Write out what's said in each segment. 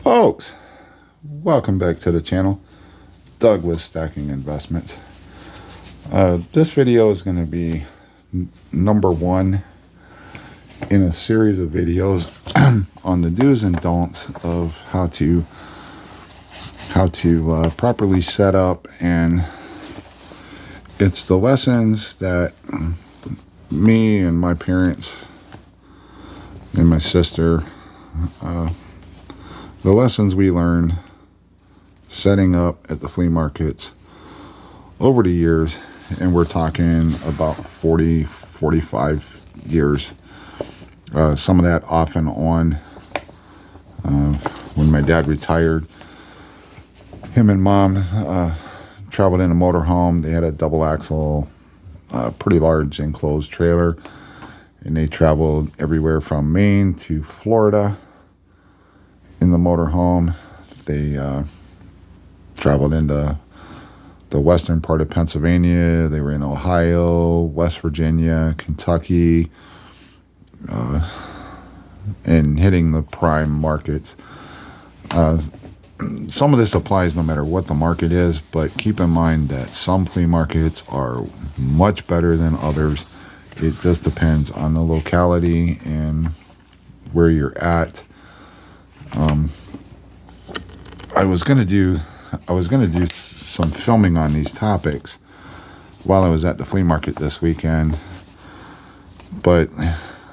Folks, welcome back to the channel. Doug with Stacking Investments. This video is going to be number one in a series of videos on the do's and don'ts of how to properly set up, and it's the lessons that me and my parents and my sister, the lessons we learned setting up at the flea markets over the years, and we're talking about 40, 45 years. Some of that off and on. When my dad retired, him and mom traveled in a motorhome. They had a double axle, pretty large enclosed trailer, and they traveled everywhere from Maine to Florida in the motorhome. They traveled into the western part of Pennsylvania. They were in Ohio, West Virginia, Kentucky, and hitting the prime markets. Some of this applies no matter what the market is, but keep in mind that some flea markets are much better than others. It just depends on the locality and where you're at. I was gonna do some filming on these topics while I was at the flea market this weekend, but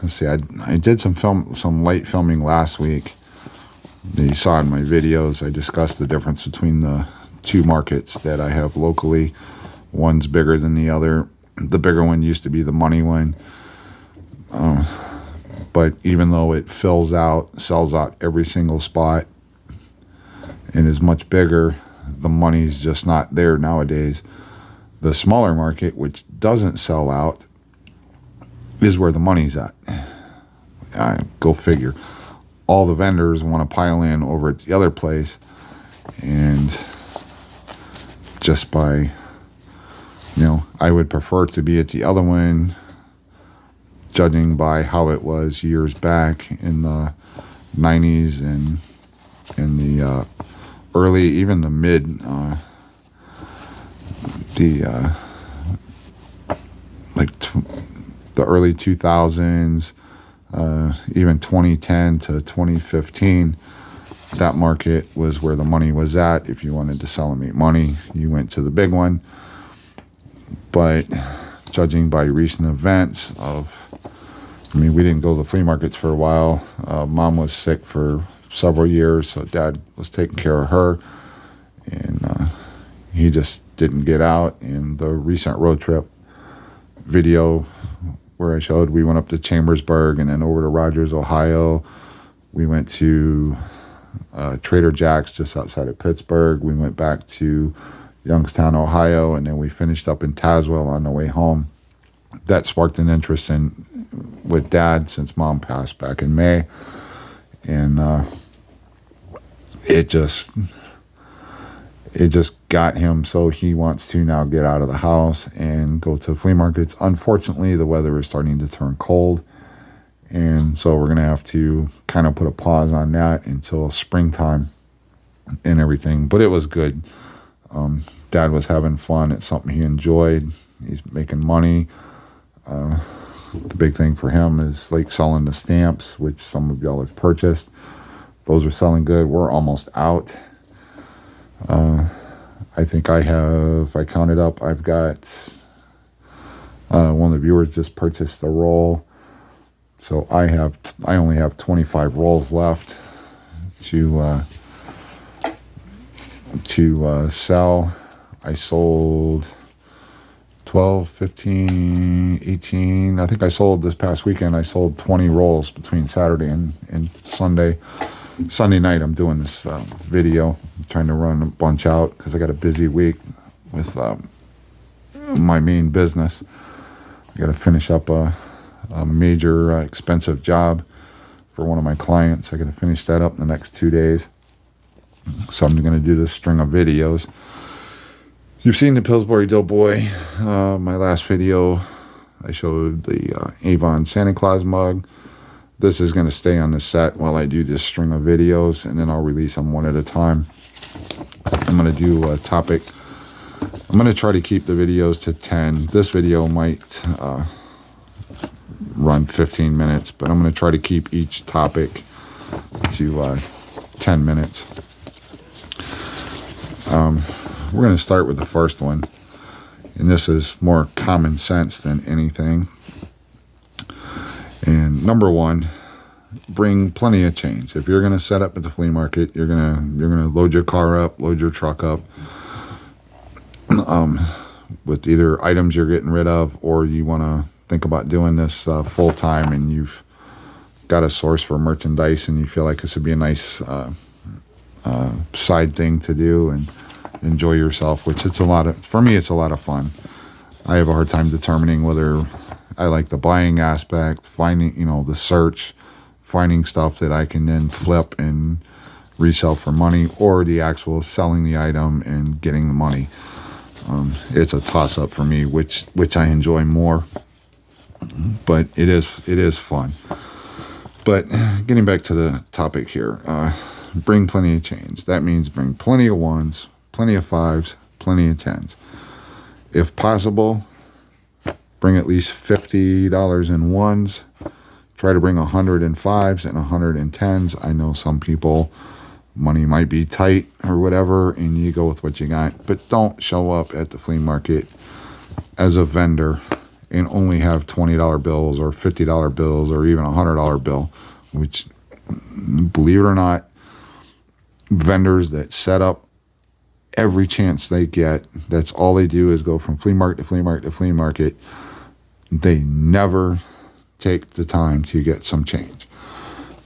let's see, I did some light filming last week. You saw in my videos I discussed the difference between the two markets that I have locally. One's bigger than the other. The bigger one used to be the money one, but even though it sells out every single spot and is much bigger, the money's just not there nowadays. The smaller market, which doesn't sell out, is where the money's at. Go figure. All the vendors want to pile in over at the other place, and just by, I would prefer to be at the other one, judging by how it was years back in the 90s and in the early, even the mid, the early 2000s, even 2010 to 2015. That market was where the money was at. If you wanted to sell and make money, you went to the big one. But judging by recent events we didn't go to the flea markets for a while. Mom was sick for several years, so Dad was taking care of her, and he just didn't get out. In the recent road trip video where I showed, we went up to Chambersburg and then over to Rogers, Ohio. We went to Trader Jack's just outside of Pittsburgh. We went back to Youngstown, Ohio, and then we finished up in Tazewell on the way home. That sparked an interest with Dad since Mom passed back in May, and it just got him so he wants to now get out of the house and go to flea markets. Unfortunately, the weather is starting to turn cold, and so we're going to have to kind of put a pause on that until springtime and everything. But it was good. Dad was having fun. It's something he enjoyed. He's making money. The big thing for him is like selling the stamps, which some of y'all have purchased. Those are selling good. We're almost out. I think I counted up, I've got, one of the viewers just purchased a roll. So I only have 25 rolls left to sell. I sold 12, 15, 18. I think I sold this past weekend. I sold 20 rolls between Saturday and Sunday. Sunday night, I'm doing this video. I'm trying to run a bunch out because I got a busy week with my main business. I got to finish up a major expensive job for one of my clients. I got to finish that up in the next 2 days. So I'm going to do this string of videos. You've seen the Pillsbury Doughboy. My last video, I showed the Avon Santa Claus mug. this is going to stay on the set while I do this string of videos, and then I'll release them one at a time. I'm going to do a topic. I'm going to try to keep the videos to 10. This video might run 15 minutes, but I'm going to try to keep each topic to 10 minutes. We're going to start with the first one, and this is more common sense than anything. And number one, bring plenty of change. If you're going to set up at the flea market, you're going to load your car up, load your truck up with either items you're getting rid of, or you want to think about doing this full time, and you've got a source for merchandise, and you feel like this would be a nice side thing to do and enjoy yourself, which for me, it's a lot of fun. I have a hard time determining whether I like the buying aspect, finding, the search, finding stuff that I can then flip and resell for money, or the actual selling the item and getting the money. It's a toss-up for me, which I enjoy more, but it is fun. But getting back to the topic here, bring plenty of change. That means bring plenty of ones, plenty of fives, plenty of tens. If possible, bring at least $50 in ones. Try to bring 100 in fives and 100 in tens. I know some people, money might be tight or whatever, and you go with what you got. But don't show up at the flea market as a vendor and only have $20 bills or $50 bills or even a $100 bill, which, believe it or not, vendors that set up every chance they get, that's all they do is go from flea market to flea market to flea market. They never take the time to get some change.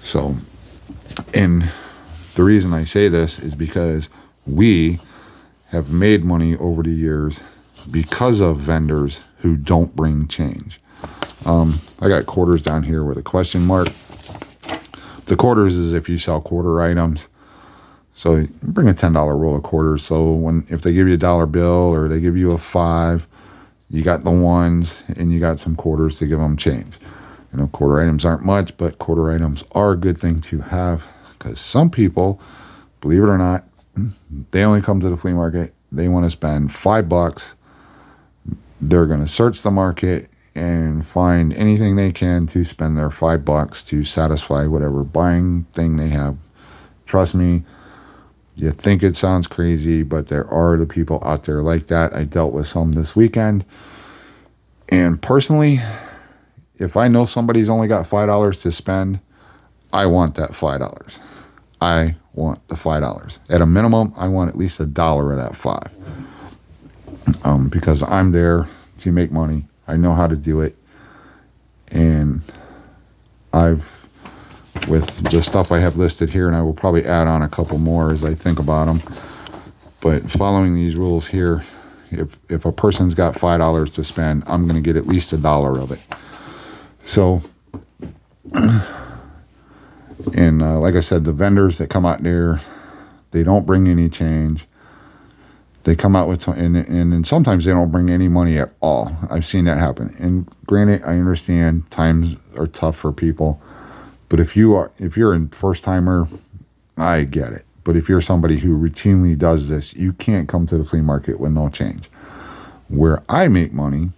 So, and the reason I say this is because we have made money over the years because of vendors who don't bring change. I got quarters down here with a question mark. The quarters is if you sell quarter items. So you bring a $10 roll of quarters. So if they give you a dollar bill or they give you a $5, you got the ones and you got some quarters to give them change. Quarter items aren't much, but quarter items are a good thing to have, because some people, believe it or not, they only come to the flea market. They want to spend $5. They're going to search the market and find anything they can to spend their $5 to satisfy whatever buying thing they have. Trust me, you think it sounds crazy, but there are the people out there like that. I dealt with some this weekend. And personally, if I know somebody's only got $5 to spend, I want that $5. I want the $5. At a minimum, I want at least $1 of that $5. Because I'm there to make money. I know how to do it. And with the stuff I have listed here, and I will probably add on a couple more as I think about them. But following these rules here, if a person's got $5 to spend, I'm going to get at least $1 of it. So, and like I said, the vendors that come out there, they don't bring any change. They come out with, and sometimes they don't bring any money at all. I've seen that happen. And granted, I understand times are tough for people. But if you're a first timer, I get it. But if you're somebody who routinely does this, you can't come to the flea market with no change. Where I make money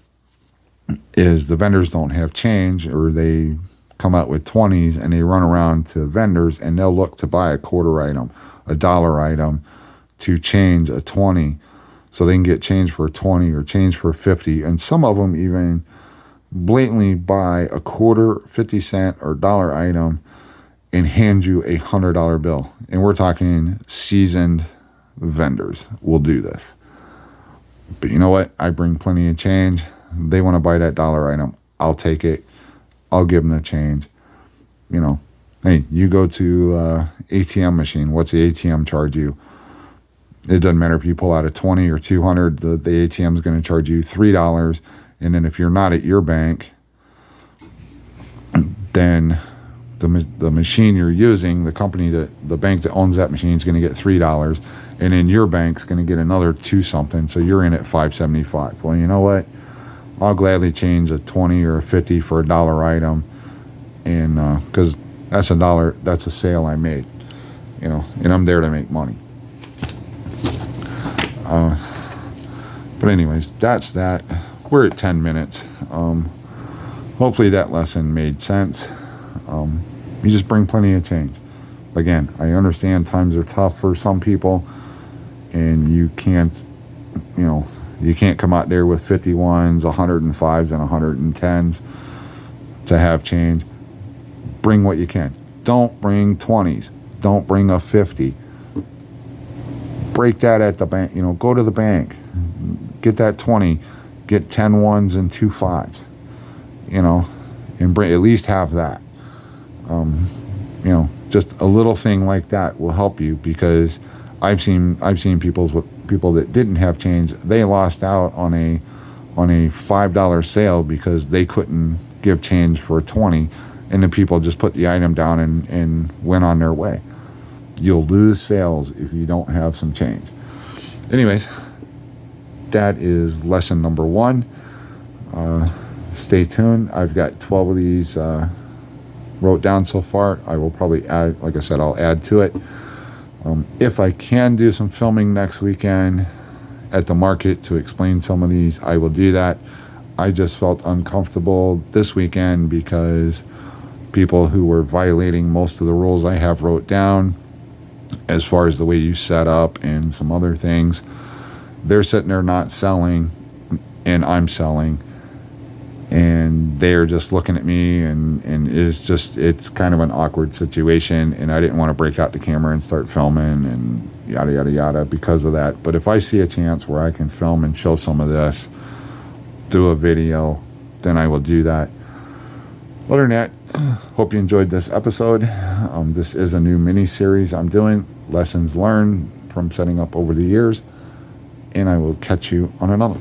is the vendors don't have change, or they come out with 20s and they run around to vendors and they'll look to buy a quarter item, a dollar item to change a 20, so they can get change for 20 or change for 50. And some of them even blatantly buy a quarter, 50 cent or dollar item and hand you a $100 bill. And we're talking seasoned vendors will do this. But you know what? I bring plenty of change. They want to buy that dollar item. I'll take it. I'll give them the change. Hey, you go to ATM machine. What's the ATM charge you? It doesn't matter if you pull out a 20 or 200. The ATM is going to charge you $3. And then if you're not at your bank, then the machine you're using, the bank that owns that machine is going to get $3, and then your bank's going to get another 2 something. So you're in at $5.75. Well, you know what? I'll gladly change a 20 or a 50 for a dollar item and because that's $1, that's a sale I made, you know, and I'm there to make money. But anyways, that's that. We're at 10 minutes. Hopefully that lesson made sense. You just bring plenty of change. Again, I understand times are tough for some people, and you can't come out there with 51s, 105s, and 110s to have change. Bring what you can. Don't bring 20s. Don't bring a 50. Break that at the bank. You know, go to the bank. Get that 20. Get 10 1s and 2 5s. You know, and bring at least have that. You know, just a little thing like that will help you, because I've seen people that didn't have change. They lost out on a $5 sale because they couldn't give change for a 20, and the people just put the item down and went on their way. You'll lose sales if you don't have some change. Anyways, that is lesson number 1. Stay tuned. I've got 12 of these wrote down so far. I will probably add, like I said, I'll add to it. If I can do some filming next weekend at the market to explain some of these, I will do that. I just felt uncomfortable this weekend because people who were violating most of the rules I have wrote down, as far as the way you set up and some other things, they're sitting there not selling, and I'm selling, and they're just looking at me, and it's kind of an awkward situation, and I didn't want to break out the camera and start filming and yada yada yada because of that. But if I see a chance where I can film and show some of this, do a video, then I will do that. Other than that, hope you enjoyed this episode. This is a new mini series I'm doing, lessons learned from setting up over the years, and I will catch you on another.